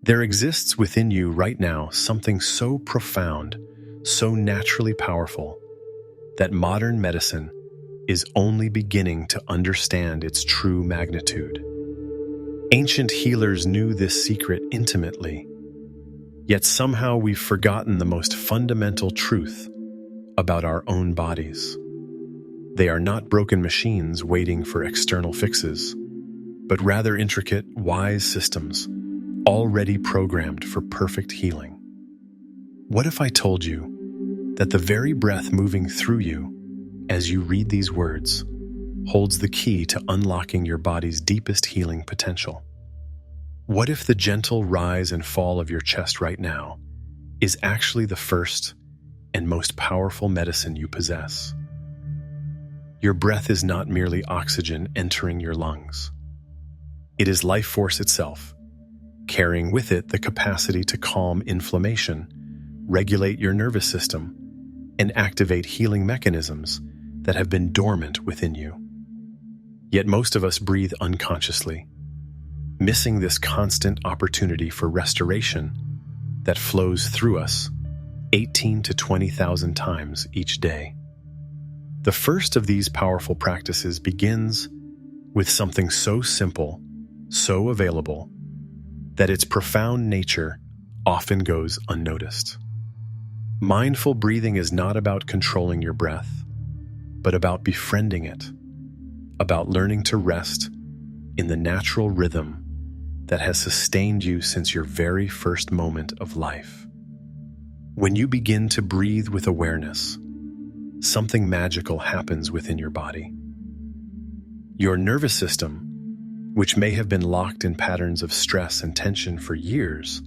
There exists within you right now something so profound, so naturally powerful, that modern medicine is only beginning to understand its true magnitude. Ancient healers knew this secret intimately, yet somehow we've forgotten the most fundamental truth about our own bodies. They are not broken machines waiting for external fixes, but rather intricate, wise systems already programmed for perfect healing. What if I told you that the very breath moving through you as you read these words holds the key to unlocking your body's deepest healing potential? What if the gentle rise and fall of your chest right now is actually the first and most powerful medicine you possess? Your breath is not merely oxygen entering your lungs. It is life force itself, carrying with it the capacity to calm inflammation, regulate your nervous system, and activate healing mechanisms that have been dormant within you. Yet most of us breathe unconsciously, missing this constant opportunity for restoration that flows through us 18 to 20,000 times each day. The first of these powerful practices begins with something so simple, so available, that its profound nature often goes unnoticed. Mindful breathing is not about controlling your breath, but about befriending it, about learning to rest in the natural rhythm that has sustained you since your very first moment of life. When you begin to breathe with awareness, something magical happens within your body. Your nervous system, which may have been locked in patterns of stress and tension for years,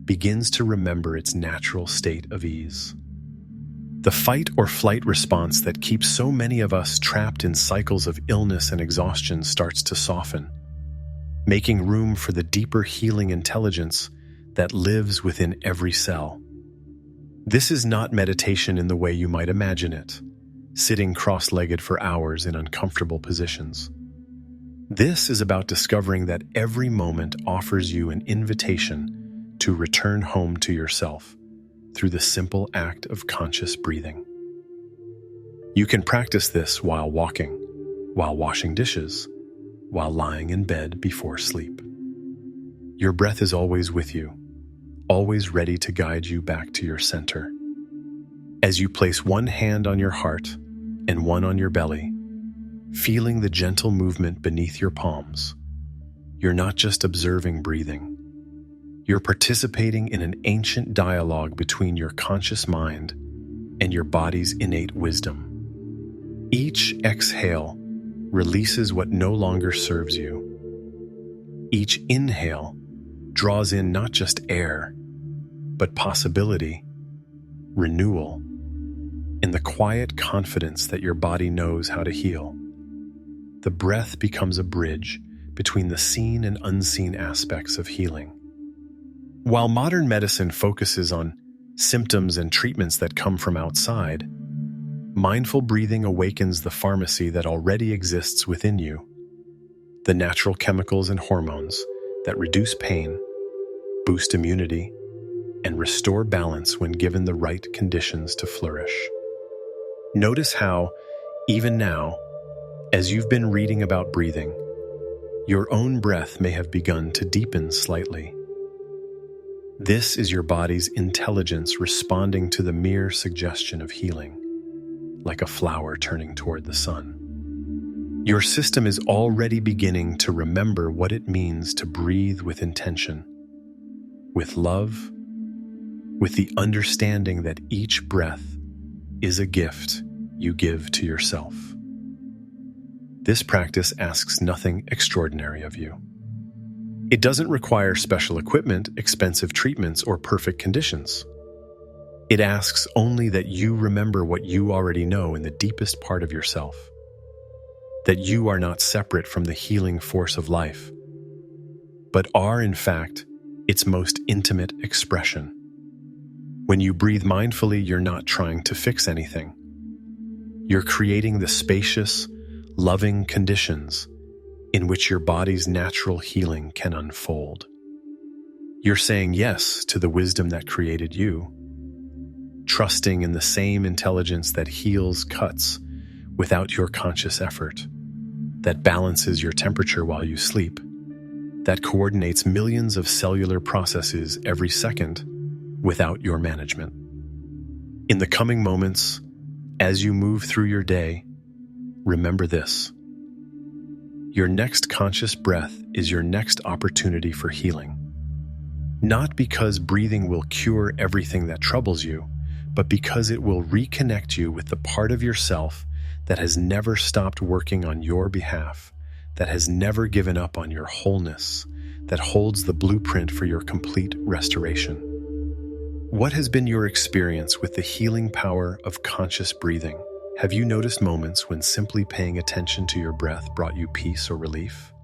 begins to remember its natural state of ease. The fight or flight response that keeps so many of us trapped in cycles of illness and exhaustion starts to soften, making room for the deeper healing intelligence that lives within every cell. This is not meditation in the way you might imagine it, sitting cross-legged for hours in uncomfortable positions. This is about discovering that every moment offers you an invitation to return home to yourself through the simple act of conscious breathing. You can practice this while walking, while washing dishes, while lying in bed before sleep. Your breath is always with you, always ready to guide you back to your center. As you place one hand on your heart and one on your belly, feeling the gentle movement beneath your palms, you're not just observing breathing. You're participating in an ancient dialogue between your conscious mind and your body's innate wisdom. Each exhale releases what no longer serves you. Each inhale draws in not just air, but possibility, renewal, and the quiet confidence that your body knows how to heal. The breath becomes a bridge between the seen and unseen aspects of healing. While modern medicine focuses on symptoms and treatments that come from outside, mindful breathing awakens the pharmacy that already exists within you, the natural chemicals and hormones that reduce pain, boost immunity, and restore balance when given the right conditions to flourish. Notice how, even now, as you've been reading about breathing, your own breath may have begun to deepen slightly. This is your body's intelligence responding to the mere suggestion of healing, like a flower turning toward the sun. Your system is already beginning to remember what it means to breathe with intention, with love, with the understanding that each breath is a gift you give to yourself. This practice asks nothing extraordinary of you. It doesn't require special equipment, expensive treatments, or perfect conditions. It asks only that you remember what you already know in the deepest part of yourself, that you are not separate from the healing force of life, but are, in fact, its most intimate expression. When you breathe mindfully, you're not trying to fix anything. You're creating the spacious, loving conditions in which your body's natural healing can unfold. You're saying yes to the wisdom that created you, trusting in the same intelligence that heals cuts without your conscious effort, that balances your temperature while you sleep, that coordinates millions of cellular processes every second without your management. In the coming moments, as you move through your day, remember this. Your next conscious breath is your next opportunity for healing. Not because breathing will cure everything that troubles you, but because it will reconnect you with the part of yourself that has never stopped working on your behalf, that has never given up on your wholeness, that holds the blueprint for your complete restoration. What has been your experience with the healing power of conscious breathing? Have you noticed moments when simply paying attention to your breath brought you peace or relief?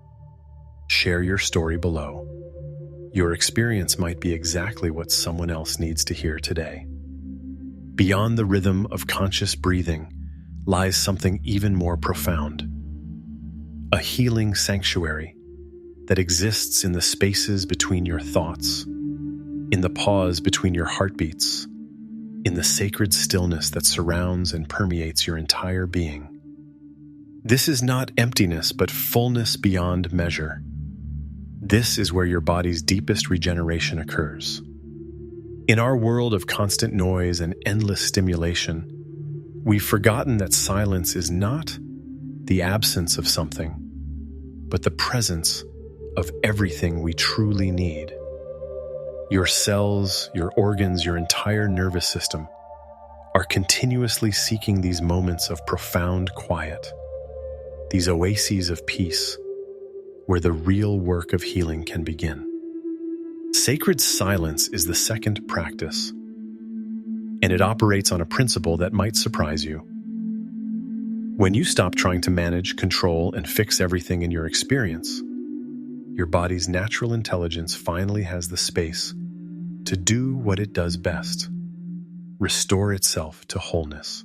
Share your story below. Your experience might be exactly what someone else needs to hear today. Beyond the rhythm of conscious breathing lies something even more profound. A healing sanctuary that exists in the spaces between your thoughts, in the pause between your heartbeats, in the sacred stillness that surrounds and permeates your entire being. This is not emptiness, but fullness beyond measure. This is where your body's deepest regeneration occurs. In our world of constant noise and endless stimulation, we've forgotten that silence is not the absence of something, but the presence of everything we truly need. Your cells, your organs, your entire nervous system are continuously seeking these moments of profound quiet, these oases of peace where the real work of healing can begin. Sacred silence is the second practice, and it operates on a principle that might surprise you. When you stop trying to manage, control, and fix everything in your experience, your body's natural intelligence finally has the space to do what it does best: restore itself to wholeness.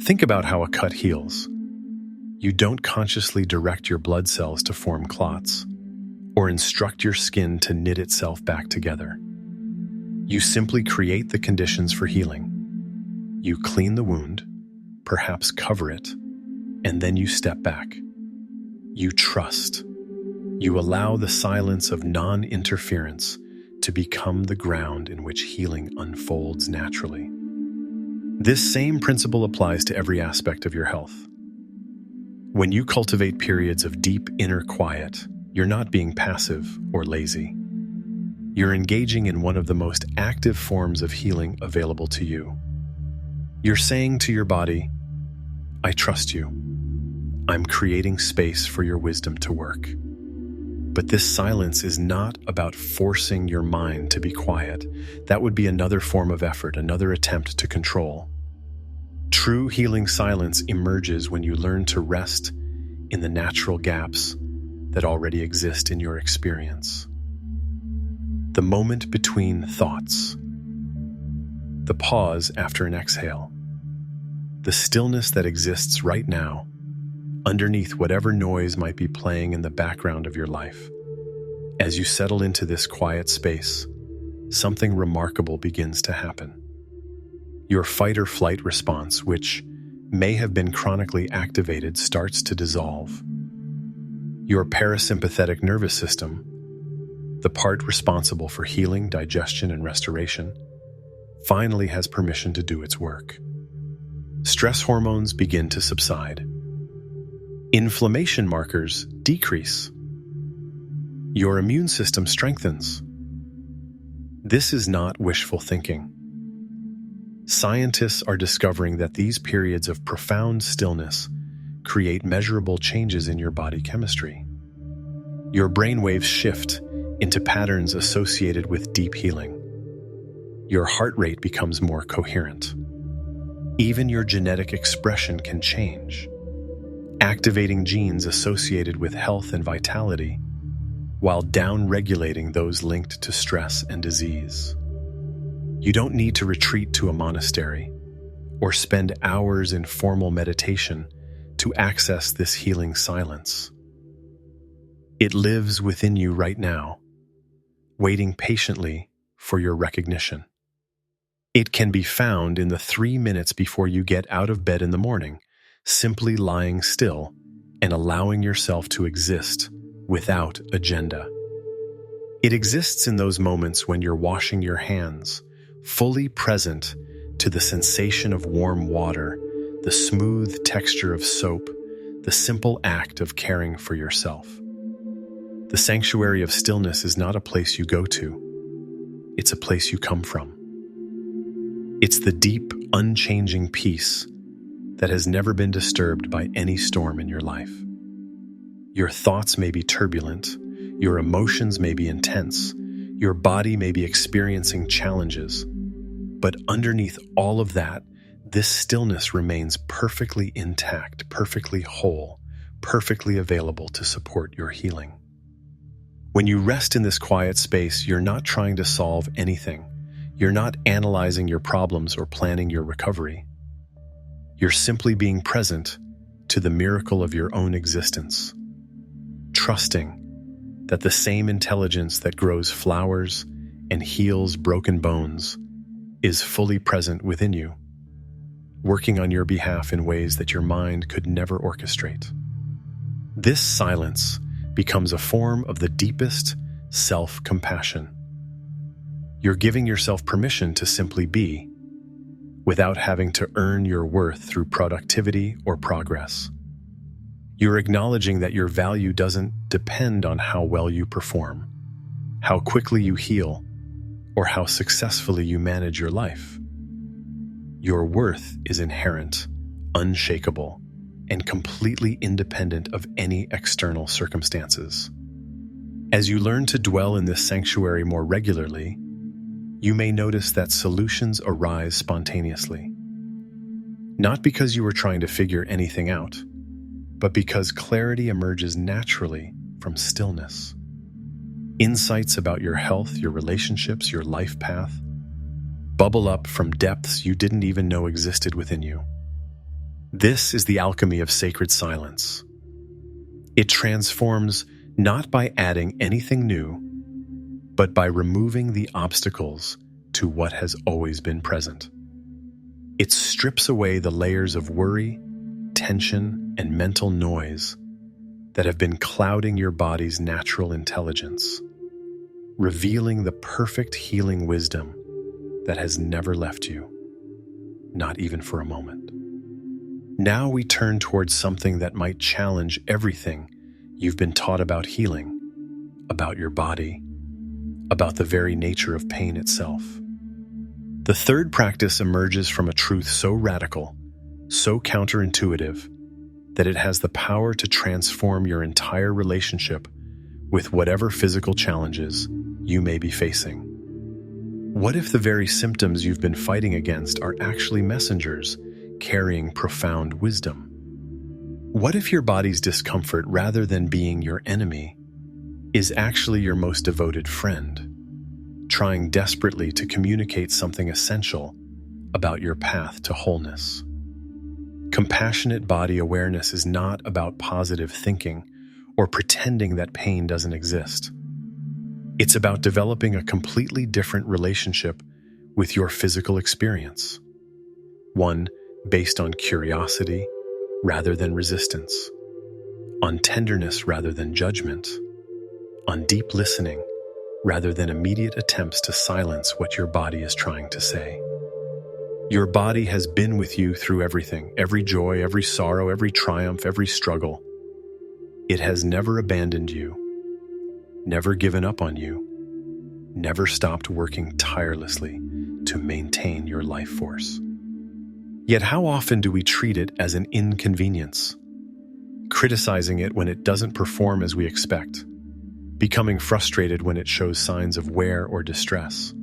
Think about how a cut heals. You don't consciously direct your blood cells to form clots, or instruct your skin to knit itself back together. You simply create the conditions for healing. You clean the wound, perhaps cover it, and then you step back. You trust. You allow the silence of non-interference to become the ground in which healing unfolds naturally. This same principle applies to every aspect of your health. When you cultivate periods of deep inner quiet, you're not being passive or lazy. You're engaging in one of the most active forms of healing available to you. You're saying to your body, "I trust you. I'm creating space for your wisdom to work." But this silence is not about forcing your mind to be quiet. That would be another form of effort, another attempt to control. True healing silence emerges when you learn to rest in the natural gaps that already exist in your experience. The moment between thoughts, the pause after an exhale, the stillness that exists right now, underneath whatever noise might be playing in the background of your life. As you settle into this quiet space, something remarkable begins to happen. Your fight or flight response, which may have been chronically activated, starts to dissolve. Your parasympathetic nervous system, the part responsible for healing, digestion, and restoration, finally has permission to do its work. Stress hormones begin to subside. Inflammation markers decrease. Your immune system strengthens. This is not wishful thinking. Scientists are discovering that these periods of profound stillness create measurable changes in your body chemistry. Your brainwaves shift into patterns associated with deep healing. Your heart rate becomes more coherent. Even your genetic expression can change, activating genes associated with health and vitality, while down-regulating those linked to stress and disease. You don't need to retreat to a monastery or spend hours in formal meditation to access this healing silence. It lives within you right now, waiting patiently for your recognition. It can be found in the 3 minutes before you get out of bed in the morning, simply lying still and allowing yourself to exist without agenda. It exists in those moments when you're washing your hands, fully present to the sensation of warm water, the smooth texture of soap, the simple act of caring for yourself. The sanctuary of stillness is not a place you go to. It's a place you come from. It's the deep, unchanging peace that has never been disturbed by any storm in your life. Your thoughts may be turbulent, your emotions may be intense, your body may be experiencing challenges, but underneath all of that, this stillness remains perfectly intact, perfectly whole, perfectly available to support your healing. When you rest in this quiet space, you're not trying to solve anything. You're not analyzing your problems or planning your recovery. You're simply being present to the miracle of your own existence, trusting that the same intelligence that grows flowers and heals broken bones is fully present within you, working on your behalf in ways that your mind could never orchestrate. This silence becomes a form of the deepest self-compassion. You're giving yourself permission to simply be, without having to earn your worth through productivity or progress. You're acknowledging that your value doesn't depend on how well you perform, how quickly you heal, or how successfully you manage your life. Your worth is inherent, unshakable, and completely independent of any external circumstances. As you learn to dwell in this sanctuary more regularly, you may notice that solutions arise spontaneously. Not because you were trying to figure anything out, but because clarity emerges naturally from stillness. Insights about your health, your relationships, your life path bubble up from depths you didn't even know existed within you. This is the alchemy of sacred silence. It transforms not by adding anything new, but by removing the obstacles to what has always been present. It strips away the layers of worry, tension, and mental noise that have been clouding your body's natural intelligence, revealing the perfect healing wisdom that has never left you, not even for a moment. Now we turn towards something that might challenge everything you've been taught about healing, about your body, about the very nature of pain itself. The third practice emerges from a truth so radical, so counterintuitive, that it has the power to transform your entire relationship with whatever physical challenges you may be facing. What if the very symptoms you've been fighting against are actually messengers carrying profound wisdom? What if your body's discomfort, rather than being your enemy, is actually your most devoted friend, trying desperately to communicate something essential about your path to wholeness? Compassionate body awareness is not about positive thinking or pretending that pain doesn't exist. It's about developing a completely different relationship with your physical experience, one based on curiosity rather than resistance, on tenderness rather than judgment, on deep listening rather than immediate attempts to silence what your body is trying to say. Your body has been with you through everything, every joy, every sorrow, every triumph, every struggle. It has never abandoned you, never given up on you, never stopped working tirelessly to maintain your life force. Yet how often do we treat it as an inconvenience, criticizing it when it doesn't perform as we expect, becoming frustrated when it shows signs of wear or distress?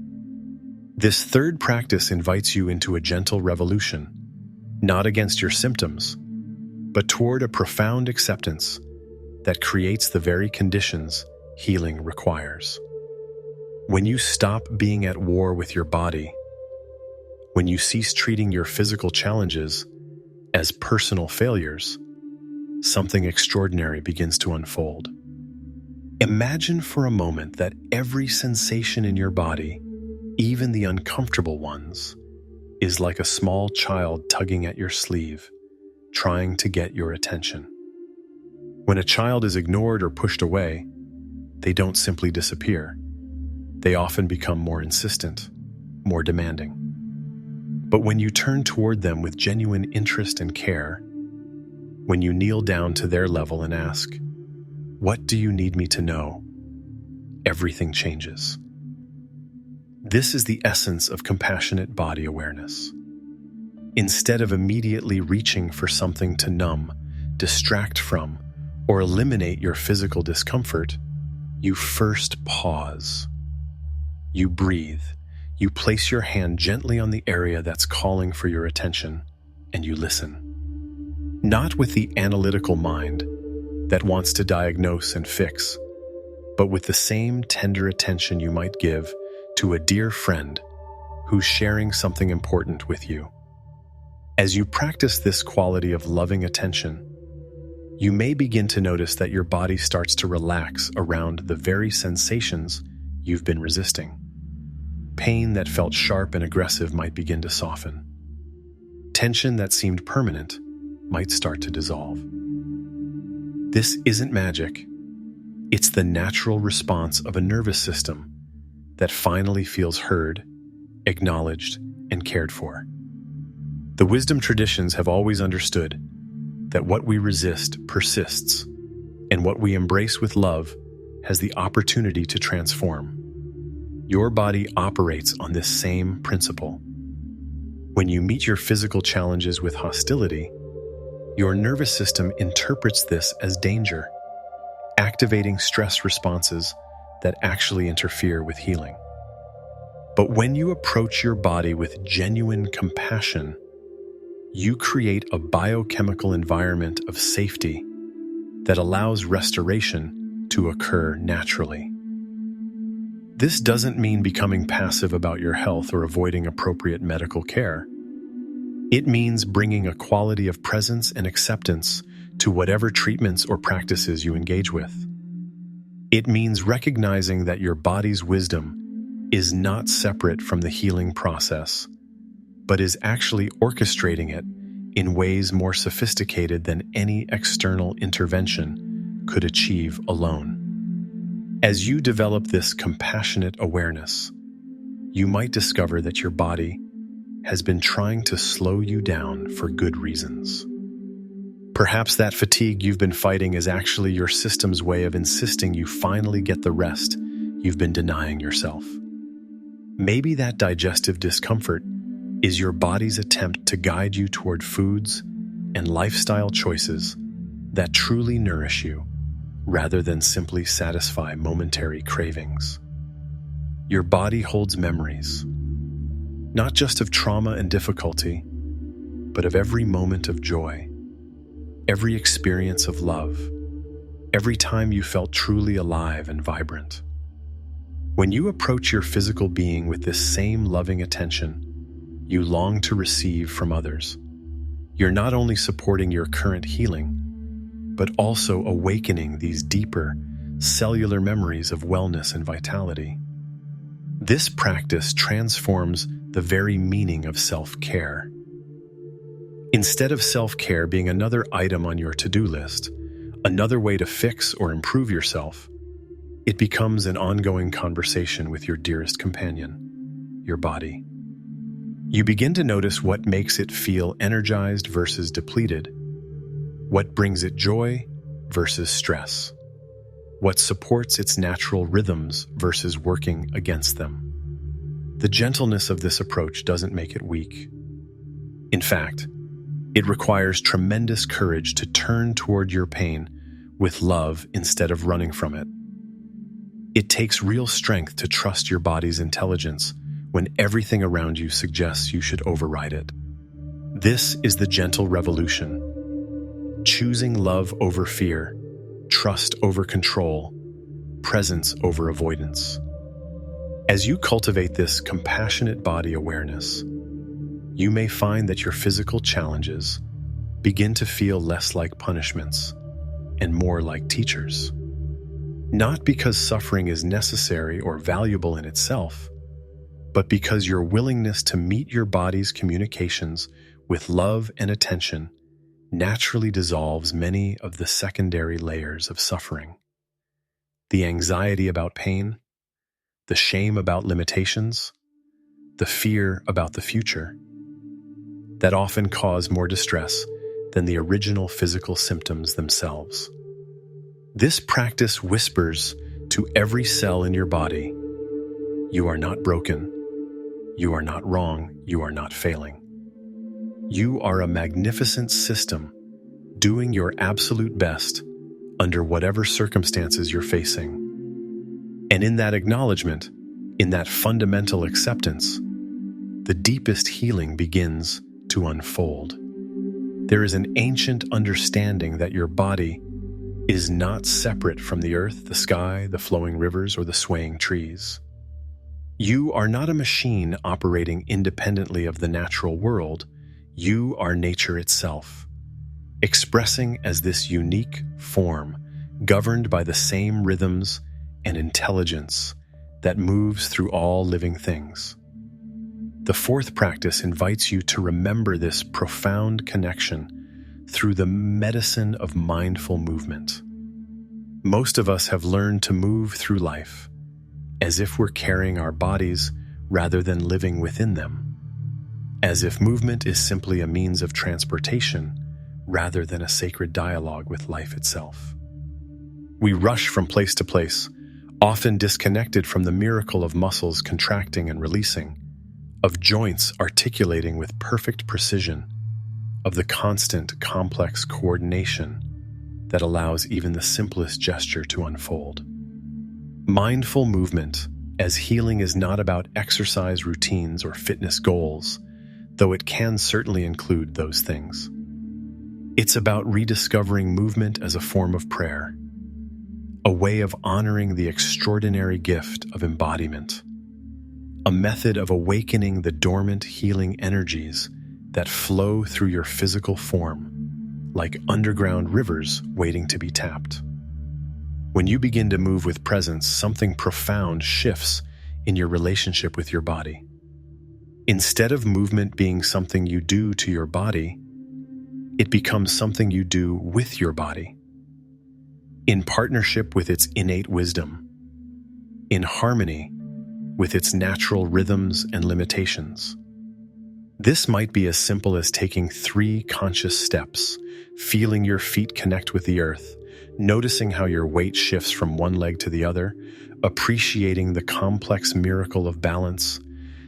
This third practice invites you into a gentle revolution, not against your symptoms, but toward a profound acceptance that creates the very conditions healing requires. When you stop being at war with your body, when you cease treating your physical challenges as personal failures, something extraordinary begins to unfold. Imagine for a moment that every sensation in your body, even the uncomfortable ones, is like a small child tugging at your sleeve, trying to get your attention. When a child is ignored or pushed away, they don't simply disappear. They often become more insistent, more demanding. But when you turn toward them with genuine interest and care, when you kneel down to their level and ask, "What do you need me to know?" everything changes. This is the essence of compassionate body awareness. Instead of immediately reaching for something to numb, distract from, or eliminate your physical discomfort, you first pause. You breathe. You place your hand gently on the area that's calling for your attention, and you listen. Not with the analytical mind that wants to diagnose and fix, but with the same tender attention you might give to a dear friend who's sharing something important with you. As you practice this quality of loving attention, you may begin to notice that your body starts to relax around the very sensations you've been resisting. Pain that felt sharp and aggressive might begin to soften. Tension that seemed permanent might start to dissolve. This isn't magic. It's the natural response of a nervous system that finally feels heard, acknowledged, and cared for. The wisdom traditions have always understood that what we resist persists, and what we embrace with love has the opportunity to transform. Your body operates on this same principle. When you meet your physical challenges with hostility, your nervous system interprets this as danger, activating stress responses that actually interfere with healing. But when you approach your body with genuine compassion, you create a biochemical environment of safety that allows restoration to occur naturally. This doesn't mean becoming passive about your health or avoiding appropriate medical care. It means bringing a quality of presence and acceptance to whatever treatments or practices you engage with. It means recognizing that your body's wisdom is not separate from the healing process, but is actually orchestrating it in ways more sophisticated than any external intervention could achieve alone. As you develop this compassionate awareness, you might discover that your body has been trying to slow you down for good reasons. Perhaps that fatigue you've been fighting is actually your system's way of insisting you finally get the rest you've been denying yourself. Maybe that digestive discomfort is your body's attempt to guide you toward foods and lifestyle choices that truly nourish you, rather than simply satisfy momentary cravings. Your body holds memories, not just of trauma and difficulty, but of every moment of joy, every experience of love, every time you felt truly alive and vibrant. When you approach your physical being with this same loving attention you long to receive from others, you're not only supporting your current healing, but also awakening these deeper, cellular memories of wellness and vitality. This practice transforms the very meaning of self-care. Instead of self-care being another item on your to-do list, another way to fix or improve yourself, it becomes an ongoing conversation with your dearest companion, your body. You begin to notice what makes it feel energized versus depleted, what brings it joy versus stress, what supports its natural rhythms versus working against them. The gentleness of this approach doesn't make it weak. In fact, it requires tremendous courage to turn toward your pain with love instead of running from it. It takes real strength to trust your body's intelligence when everything around you suggests you should override it. This is the gentle revolution. Choosing love over fear, trust over control, presence over avoidance. As you cultivate this compassionate body awareness, you may find that your physical challenges begin to feel less like punishments and more like teachers. Not because suffering is necessary or valuable in itself, but because your willingness to meet your body's communications with love and attention naturally dissolves many of the secondary layers of suffering. The anxiety about pain, the shame about limitations, the fear about the future, that often cause more distress than the original physical symptoms themselves. This practice whispers to every cell in your body, you are not broken, you are not wrong, you are not failing. You are a magnificent system doing your absolute best under whatever circumstances you're facing. And in that acknowledgement, in that fundamental acceptance, the deepest healing begins to unfold. There is an ancient understanding that your body is not separate from the earth, the sky, the flowing rivers, or the swaying trees. You are not a machine operating independently of the natural world. You are nature itself, expressing as this unique form, governed by the same rhythms and intelligence that moves through all living things. The fourth practice invites you to remember this profound connection through the medicine of mindful movement. Most of us have learned to move through life as if we're carrying our bodies rather than living within them, as if movement is simply a means of transportation rather than a sacred dialogue with life itself. We rush from place to place, often disconnected from the miracle of muscles contracting and releasing, of joints articulating with perfect precision, of the constant, complex coordination that allows even the simplest gesture to unfold. Mindful movement, as healing, is not about exercise routines or fitness goals, though it can certainly include those things. It's about rediscovering movement as a form of prayer, a way of honoring the extraordinary gift of embodiment, a method of awakening the dormant healing energies that flow through your physical form, like underground rivers waiting to be tapped. When you begin to move with presence, something profound shifts in your relationship with your body. Instead of movement being something you do to your body, it becomes something you do with your body, in partnership with its innate wisdom, in harmony with its natural rhythms and limitations. This might be as simple as taking 3 conscious steps, feeling your feet connect with the earth, noticing how your weight shifts from one leg to the other, appreciating the complex miracle of balance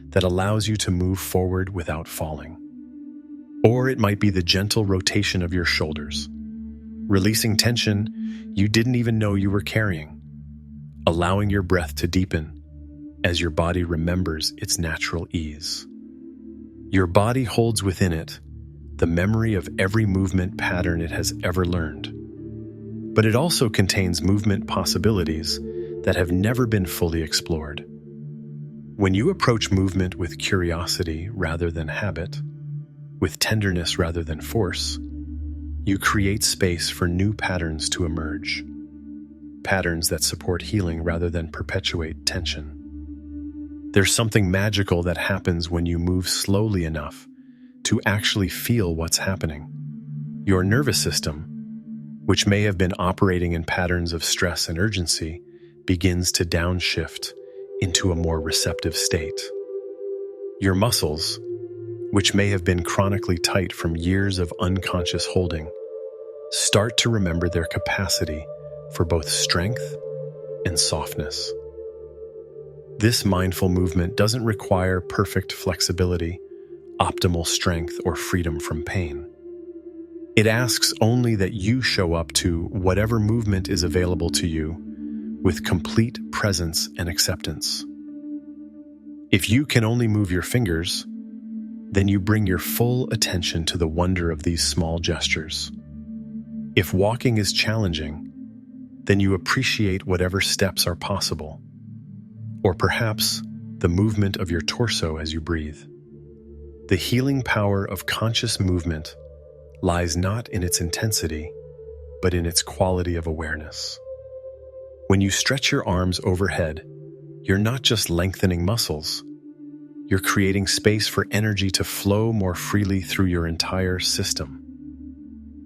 that allows you to move forward without falling. Or it might be the gentle rotation of your shoulders, releasing tension you didn't even know you were carrying, allowing your breath to deepen as your body remembers its natural ease. Your body holds within it the memory of every movement pattern it has ever learned, but it also contains movement possibilities that have never been fully explored. When you approach movement with curiosity rather than habit, with tenderness rather than force, you create space for new patterns to emerge, patterns that support healing rather than perpetuate tension. There's something magical that happens when you move slowly enough to actually feel what's happening. Your nervous system, which may have been operating in patterns of stress and urgency, begins to downshift into a more receptive state. Your muscles, which may have been chronically tight from years of unconscious holding, start to remember their capacity for both strength and softness. This mindful movement doesn't require perfect flexibility, optimal strength, or freedom from pain. It asks only that you show up to whatever movement is available to you with complete presence and acceptance. If you can only move your fingers, then you bring your full attention to the wonder of these small gestures. If walking is challenging, then you appreciate whatever steps are possible, or perhaps the movement of your torso as you breathe. The healing power of conscious movement lies not in its intensity, but in its quality of awareness. When you stretch your arms overhead, you're not just lengthening muscles, you're creating space for energy to flow more freely through your entire system.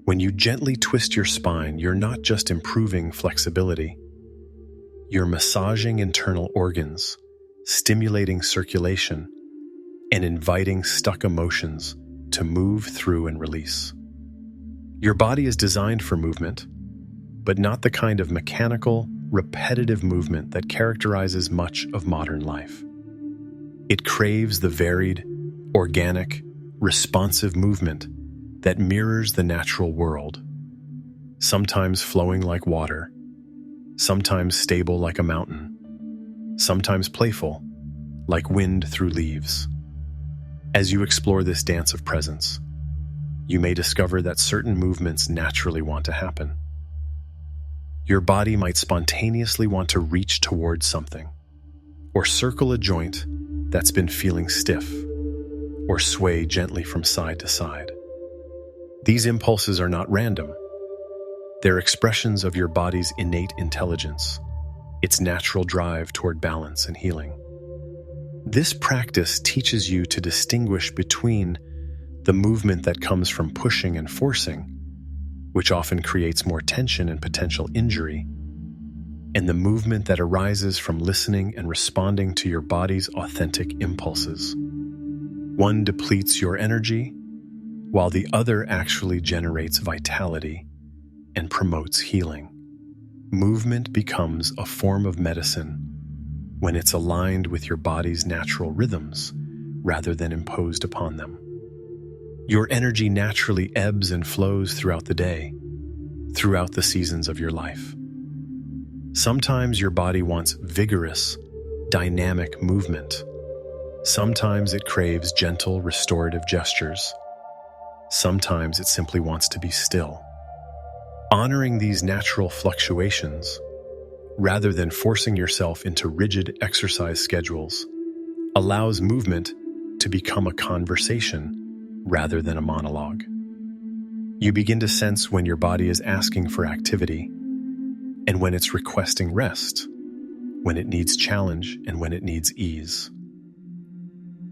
When you gently twist your spine, you're not just improving flexibility, you're massaging internal organs, stimulating circulation, and inviting stuck emotions to move through and release. Your body is designed for movement, but not the kind of mechanical, repetitive movement that characterizes much of modern life. It craves the varied, organic, responsive movement that mirrors the natural world, sometimes flowing like water, sometimes stable like a mountain, sometimes playful, like wind through leaves. As you explore this dance of presence, you may discover that certain movements naturally want to happen. Your body might spontaneously want to reach towards something, or circle a joint that's been feeling stiff, or sway gently from side to side. These impulses are not random. They're expressions of your body's innate intelligence, its natural drive toward balance and healing. This practice teaches you to distinguish between the movement that comes from pushing and forcing, which often creates more tension and potential injury, and the movement that arises from listening and responding to your body's authentic impulses. One depletes your energy, while the other actually generates vitality and promotes healing. Movement becomes a form of medicine when it's aligned with your body's natural rhythms rather than imposed upon them. Your energy naturally ebbs and flows throughout the day, throughout the seasons of your life. Sometimes your body wants vigorous, dynamic movement. Sometimes it craves gentle, restorative gestures. Sometimes it simply wants to be still. Honoring these natural fluctuations, rather than forcing yourself into rigid exercise schedules, allows movement to become a conversation rather than a monologue. You begin to sense when your body is asking for activity and when it's requesting rest, when it needs challenge and when it needs ease.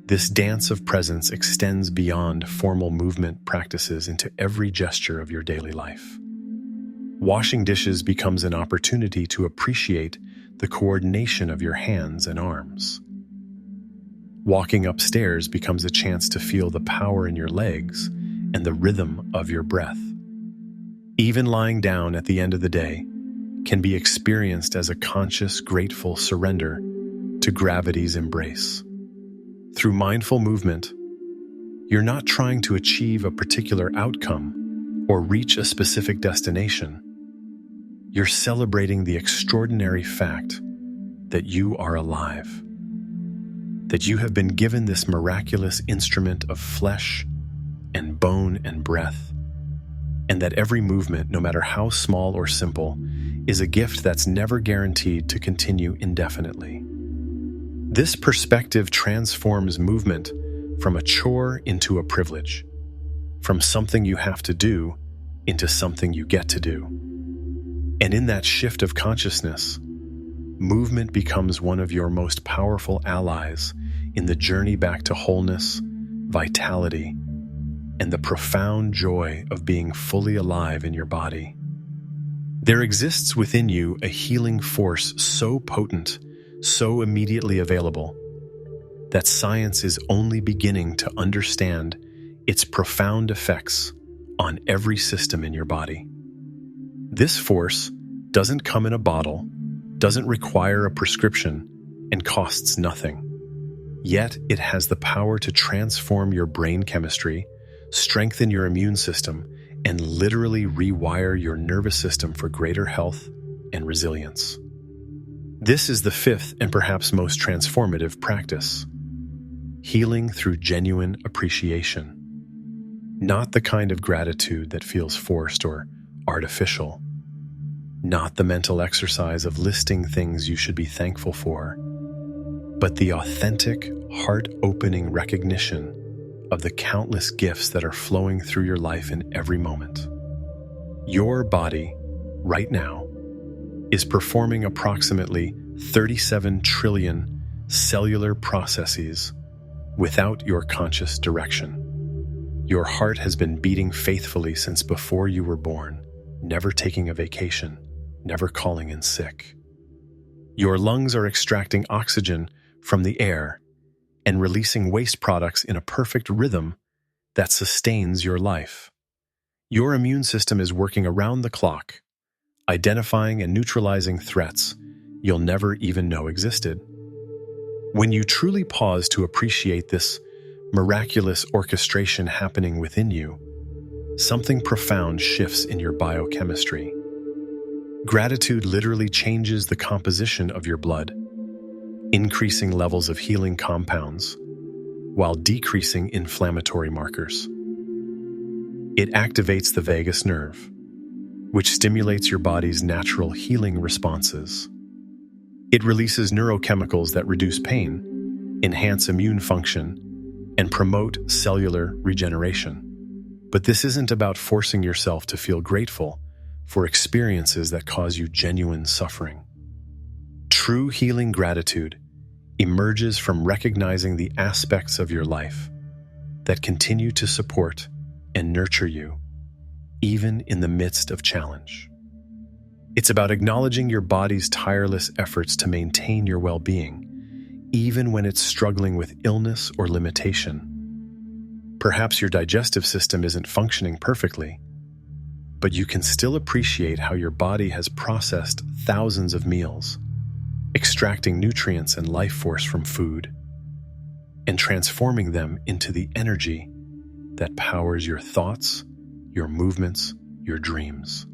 This dance of presence extends beyond formal movement practices into every gesture of your daily life. Washing dishes becomes an opportunity to appreciate the coordination of your hands and arms. Walking upstairs becomes a chance to feel the power in your legs and the rhythm of your breath. Even lying down at the end of the day can be experienced as a conscious, grateful surrender to gravity's embrace. Through mindful movement, you're not trying to achieve a particular outcome or reach a specific destination. You're celebrating the extraordinary fact that you are alive, that you have been given this miraculous instrument of flesh and bone and breath, and that every movement, no matter how small or simple, is a gift that's never guaranteed to continue indefinitely. This perspective transforms movement from a chore into a privilege, from something you have to do into something you get to do. And in that shift of consciousness, movement becomes one of your most powerful allies in the journey back to wholeness, vitality, and the profound joy of being fully alive in your body. There exists within you a healing force so potent, so immediately available, that science is only beginning to understand its profound effects on every system in your body. This force doesn't come in a bottle, doesn't require a prescription, and costs nothing. Yet it has the power to transform your brain chemistry, strengthen your immune system, and literally rewire your nervous system for greater health and resilience. This is the fifth and perhaps most transformative practice: healing through genuine appreciation. Not the kind of gratitude that feels forced or artificial. Not the mental exercise of listing things you should be thankful for, but the authentic, heart-opening recognition of the countless gifts that are flowing through your life in every moment. Your body, right now, is performing approximately 37 trillion cellular processes without your conscious direction. Your heart has been beating faithfully since before you were born, never taking a vacation, never calling in sick. Your lungs are extracting oxygen from the air and releasing waste products in a perfect rhythm that sustains your life. Your immune system is working around the clock, identifying and neutralizing threats you'll never even know existed. When you truly pause to appreciate this miraculous orchestration happening within you, something profound shifts in your biochemistry. Gratitude literally changes the composition of your blood, increasing levels of healing compounds while decreasing inflammatory markers. It activates the vagus nerve, which stimulates your body's natural healing responses. It releases neurochemicals that reduce pain, enhance immune function, and promote cellular regeneration. But this isn't about forcing yourself to feel grateful for experiences that cause you genuine suffering. True healing gratitude emerges from recognizing the aspects of your life that continue to support and nurture you, even in the midst of challenge. It's about acknowledging your body's tireless efforts to maintain your well-being, even when it's struggling with illness or limitation. Perhaps your digestive system isn't functioning perfectly, but you can still appreciate how your body has processed thousands of meals, extracting nutrients and life force from food, and transforming them into the energy that powers your thoughts, your movements, your dreams.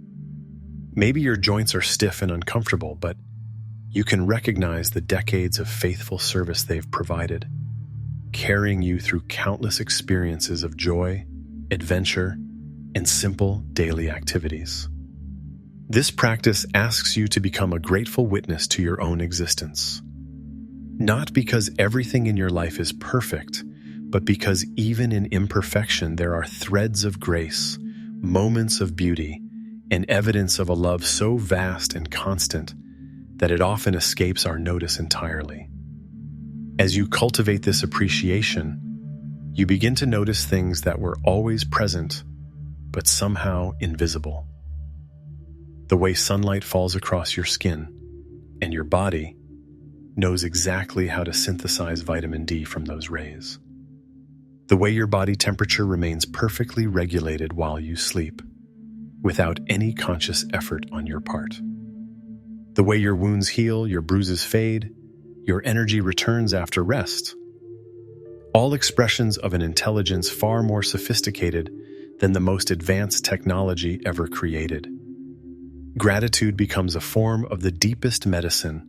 Maybe your joints are stiff and uncomfortable, but you can recognize the decades of faithful service they've provided, carrying you through countless experiences of joy, adventure, and simple daily activities. This practice asks you to become a grateful witness to your own existence. Not because everything in your life is perfect, but because even in imperfection there are threads of grace, moments of beauty, and evidence of a love so vast and constant that it often escapes our notice entirely. As you cultivate this appreciation, you begin to notice things that were always present, but somehow invisible. The way sunlight falls across your skin, and your body knows exactly how to synthesize vitamin D from those rays. The way your body temperature remains perfectly regulated while you sleep, without any conscious effort on your part. The way your wounds heal, your bruises fade, your energy returns after rest. All expressions of an intelligence far more sophisticated than the most advanced technology ever created. Gratitude becomes a form of the deepest medicine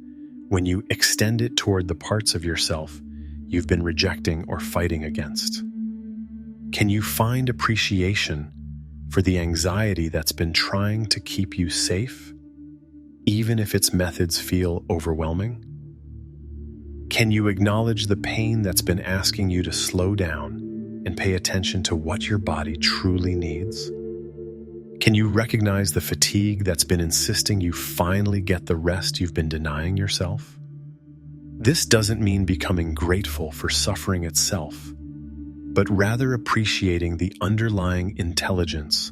when you extend it toward the parts of yourself you've been rejecting or fighting against. Can you find appreciation for the anxiety that's been trying to keep you safe, even if its methods feel overwhelming? Can you acknowledge the pain that's been asking you to slow down and pay attention to what your body truly needs? Can you recognize the fatigue that's been insisting you finally get the rest you've been denying yourself? This doesn't mean becoming grateful for suffering itself, but rather appreciating the underlying intelligence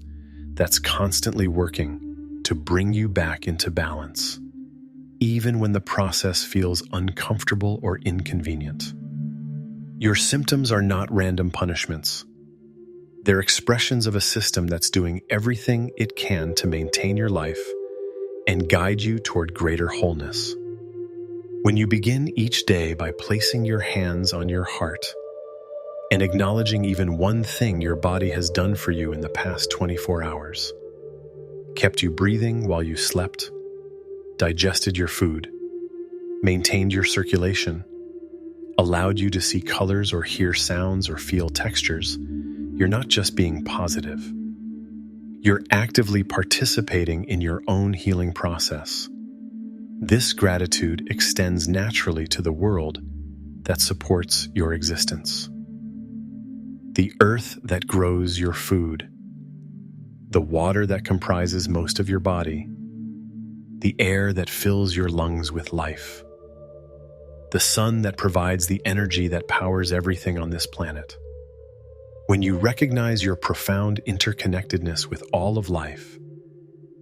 that's constantly working to bring you back into balance, even when the process feels uncomfortable or inconvenient. Your symptoms are not random punishments. They're expressions of a system that's doing everything it can to maintain your life and guide you toward greater wholeness. When you begin each day by placing your hands on your heart and acknowledging even one thing your body has done for you in the past 24 hours, kept you breathing while you slept, digested your food, maintained your circulation, allowed you to see colors or hear sounds or feel textures, you're not just being positive. You're actively participating in your own healing process. This gratitude extends naturally to the world that supports your existence. The earth that grows your food, the water that comprises most of your body, the air that fills your lungs with life, the sun that provides the energy that powers everything on this planet. When you recognize your profound interconnectedness with all of life,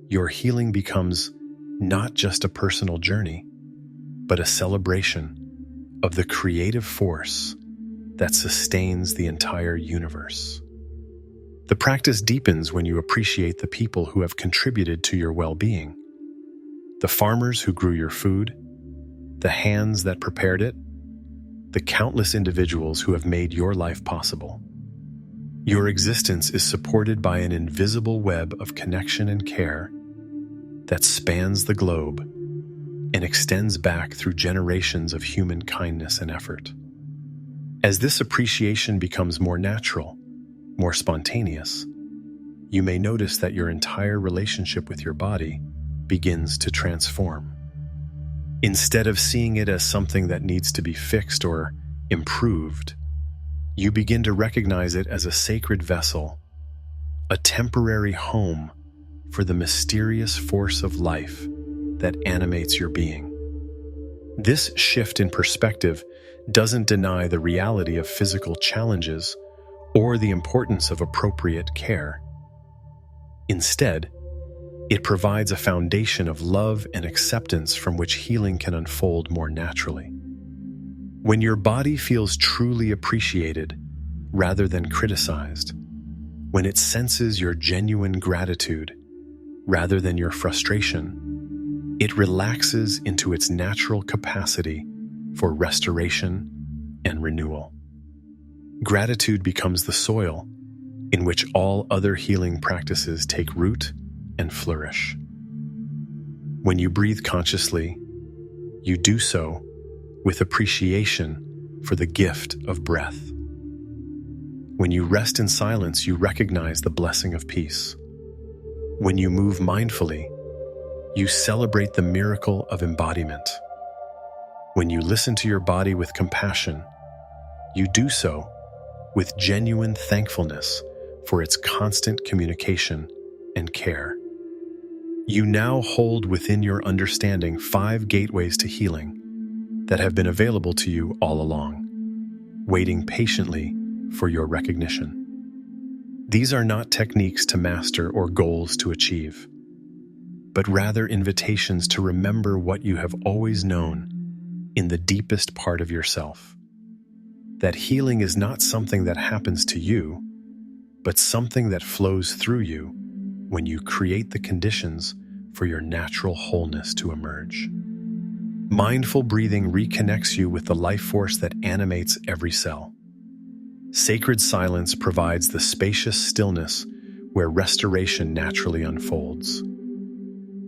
your healing becomes not just a personal journey, but a celebration of the creative force that sustains the entire universe. The practice deepens when you appreciate the people who have contributed to your well-being, the farmers who grew your food, the hands that prepared it, the countless individuals who have made your life possible. Your existence is supported by an invisible web of connection and care that spans the globe and extends back through generations of human kindness and effort. As this appreciation becomes more natural, more spontaneous, you may notice that your entire relationship with your body begins to transform. Instead of seeing it as something that needs to be fixed or improved, you begin to recognize it as a sacred vessel, a temporary home for the mysterious force of life that animates your being. This shift in perspective doesn't deny the reality of physical challenges or the importance of appropriate care. Instead, it provides a foundation of love and acceptance from which healing can unfold more naturally. When your body feels truly appreciated rather than criticized, when it senses your genuine gratitude rather than your frustration, it relaxes into its natural capacity for restoration and renewal. Gratitude becomes the soil in which all other healing practices take root and flourish. When you breathe consciously, you do so with appreciation for the gift of breath. When you rest in silence, you recognize the blessing of peace. When you move mindfully, you celebrate the miracle of embodiment. When you listen to your body with compassion, you do so with genuine thankfulness for its constant communication and care. You now hold within your understanding 5 gateways to healing that have been available to you all along, waiting patiently for your recognition. These are not techniques to master or goals to achieve, but rather invitations to remember what you have always known in the deepest part of yourself. That healing is not something that happens to you, but something that flows through you when you create the conditions for your natural wholeness to emerge. Mindful breathing reconnects you with the life force that animates every cell. Sacred silence provides the spacious stillness where restoration naturally unfolds.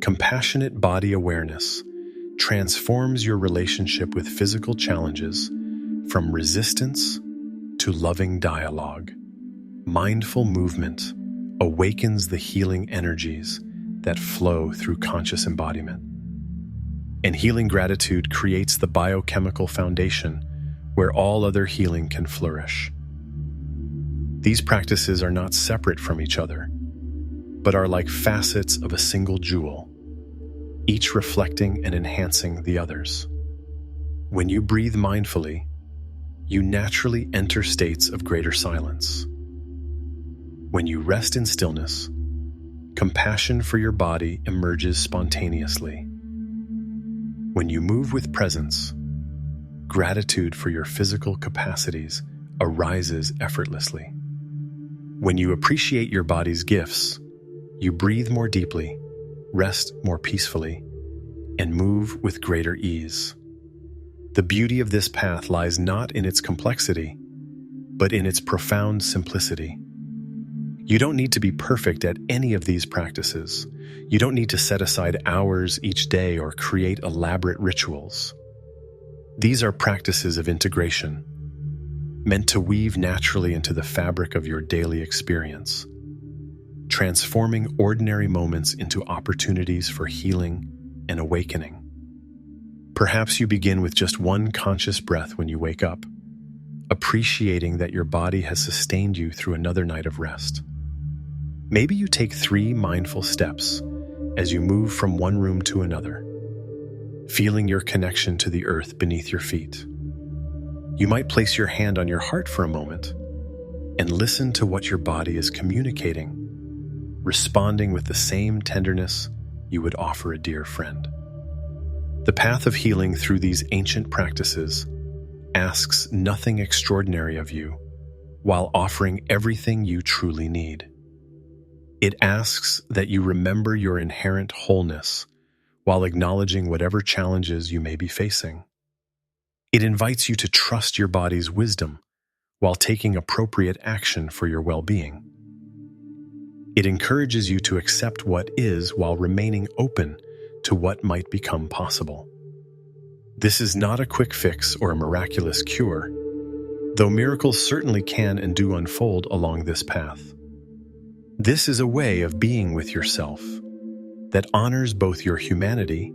Compassionate body awareness transforms your relationship with physical challenges from resistance to loving dialogue. Mindful movement awakens the healing energies that flow through conscious embodiment. And healing gratitude creates the biochemical foundation where all other healing can flourish. These practices are not separate from each other, but are like facets of a single jewel, each reflecting and enhancing the others. When you breathe mindfully, you naturally enter states of greater silence. When you rest in stillness, compassion for your body emerges spontaneously. When you move with presence, gratitude for your physical capacities arises effortlessly. When you appreciate your body's gifts, you breathe more deeply, rest more peacefully, and move with greater ease. The beauty of this path lies not in its complexity, but in its profound simplicity. You don't need to be perfect at any of these practices. You don't need to set aside hours each day or create elaborate rituals. These are practices of integration, meant to weave naturally into the fabric of your daily experience, transforming ordinary moments into opportunities for healing and awakening. Perhaps you begin with just one conscious breath when you wake up, appreciating that your body has sustained you through another night of rest. Maybe you take 3 mindful steps, as you move from one room to another, feeling your connection to the earth beneath your feet. You might place your hand on your heart for a moment and listen to what your body is communicating, responding with the same tenderness you would offer a dear friend. The path of healing through these ancient practices asks nothing extraordinary of you while offering everything you truly need. It asks that you remember your inherent wholeness while acknowledging whatever challenges you may be facing. It invites you to trust your body's wisdom while taking appropriate action for your well-being. It encourages you to accept what is while remaining open to what might become possible. This is not a quick fix or a miraculous cure, though miracles certainly can and do unfold along this path. This is a way of being with yourself that honors both your humanity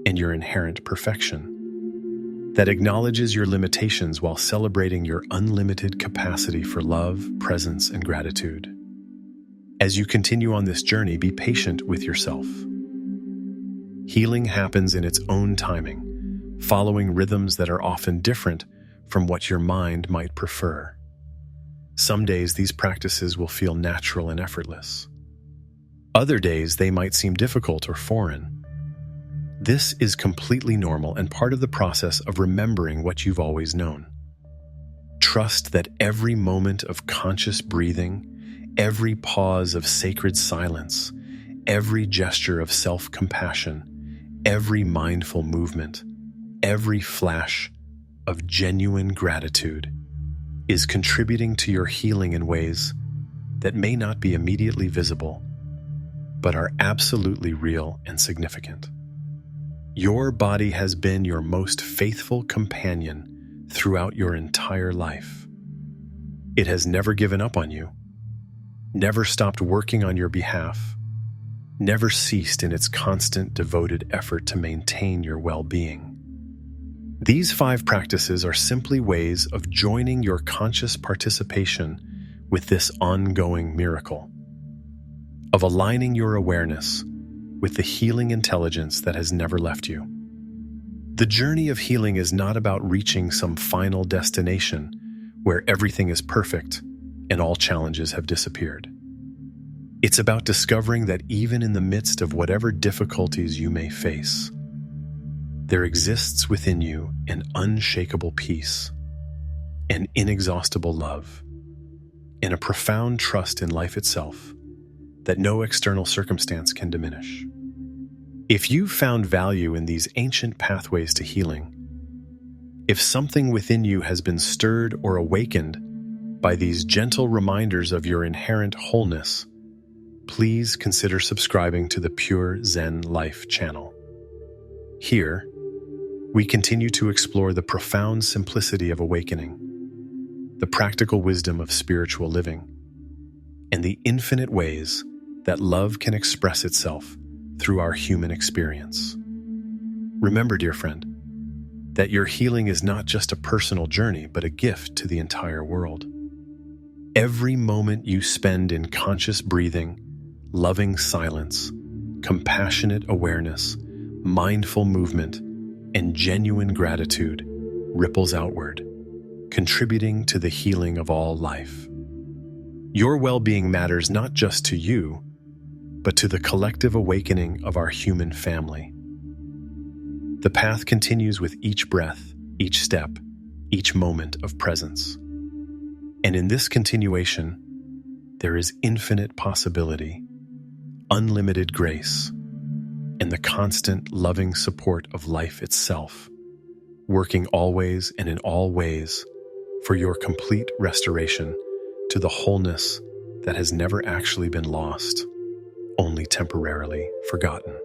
and your inherent perfection, that acknowledges your limitations while celebrating your unlimited capacity for love, presence, and gratitude. As you continue on this journey, be patient with yourself. Healing happens in its own timing, following rhythms that are often different from what your mind might prefer. Some days these practices will feel natural and effortless. Other days they might seem difficult or foreign. This is completely normal and part of the process of remembering what you've always known. Trust that every moment of conscious breathing, every pause of sacred silence, every gesture of self-compassion, every mindful movement, every flash of genuine gratitude is contributing to your healing in ways that may not be immediately visible, but are absolutely real and significant. Your body has been your most faithful companion throughout your entire life. It has never given up on you, never stopped working on your behalf, never ceased in its constant devoted effort to maintain your well-being. These 5 practices are simply ways of joining your conscious participation with this ongoing miracle, of aligning your awareness with the healing intelligence that has never left you. The journey of healing is not about reaching some final destination where everything is perfect and all challenges have disappeared. It's about discovering that even in the midst of whatever difficulties you may face, there exists within you an unshakable peace, an inexhaustible love, and a profound trust in life itself that no external circumstance can diminish. If you've found value in these ancient pathways to healing, if something within you has been stirred or awakened by these gentle reminders of your inherent wholeness, please consider subscribing to the Pure Zen Life channel. Here, we continue to explore the profound simplicity of awakening, the practical wisdom of spiritual living, and the infinite ways that love can express itself through our human experience. Remember, dear friend, that your healing is not just a personal journey, but a gift to the entire world. Every moment you spend in conscious breathing, loving silence, compassionate awareness, mindful movement, and genuine gratitude ripples outward, contributing to the healing of all life. Your well-being matters not just to you, but to the collective awakening of our human family. The path continues with each breath, each step, each moment of presence. And in this continuation, there is infinite possibility, unlimited grace, and the constant loving support of life itself, working always and in all ways for your complete restoration to the wholeness that has never actually been lost, only temporarily forgotten.